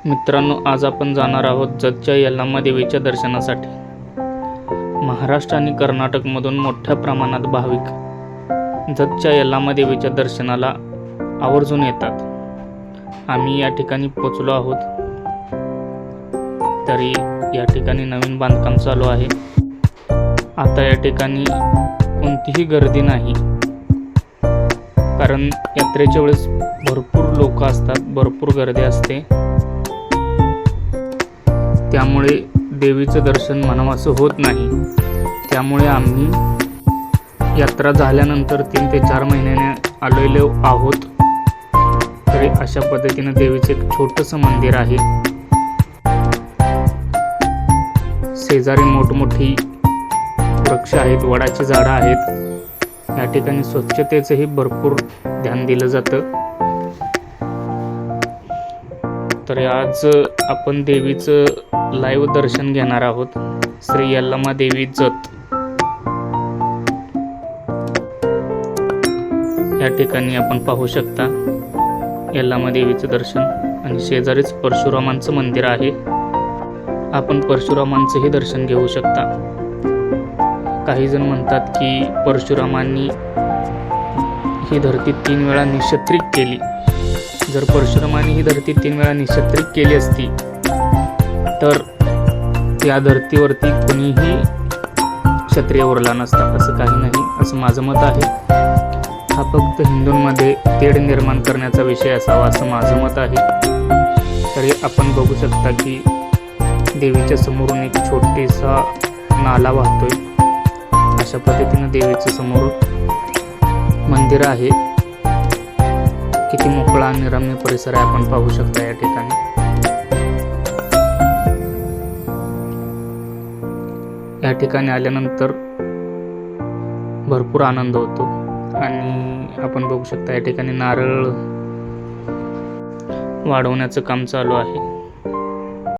मित्रांनो, आज आपण जाणार आहोत जतच्या यल्लामा देवीच्या दर्शनासाठी. महाराष्ट्र आणि कर्नाटकमधून मोठ्या प्रमाणात भाविक जतच्या यल्लामा देवीच्या दर्शनाला आवर्जून येतात. आम्ही या ठिकाणी पोचलो आहोत. तरी या ठिकाणी नवीन बांधकाम चालू आहे. आता या ठिकाणी कोणतीही गर्दी नाही, कारण यात्रेच्या वेळेस भरपूर लोक असतात, भरपूर गर्दी असते. त्यामुळे देवीचं दर्शन म्हणावंसं होत नाही. त्यामुळे आम्ही यात्रा झाल्यानंतर 3 ते 4 महिन्याने आलेलो आहोत. तरी अशा पद्धतीने देवीचं एक छोटंसं मंदिर आहे. शेजारी मोठमोठी वृक्ष आहेत, वडाची झाडं आहेत. या ठिकाणी स्वच्छतेचंही भरपूर ध्यान दिलं जातं. तर आज आपण देवीचं लाईव्ह दर्शन घेणार आहोत. श्री यल्लामा देवी जत या ठिकाणी आपण पाहू शकता यल्लामा देवीचं दर्शन. आणि शेजारीच परशुरामांचं मंदिर आहे. आपण परशुरामांचंही दर्शन घेऊ शकता. काही जण म्हणतात की परशुरामांनी ही धरती 3 वेळा निक्षत्रित केली. जर परशुरामांनी ही धरती 3 वेळा निक्षत्रित केली असती तर या धर्तीवरती कोणीही क्षत्रिय उरला नसता. असं काही नाही, असं माझं मत आहे. हा फक्त हिंदूंमध्ये तेढ निर्माण करण्याचा विषय असावा असं माझं मत आहे. तरी आपण बघू शकता की देवीच्या समोरून एक छोटीसा नाला वाहतोय. अशा पद्धतीनं देवीचं समोर मंदिर आहे. किती मोकळा आणि रम्य परिसर आहे आपण पाहू शकता या ठिकाणी. या ठिकाणी आल्यानंतर भरपूर आनंद होतो. आणि आपण बघू शकता या ठिकाणी नारळ वाढवण्याचं काम चालू आहे.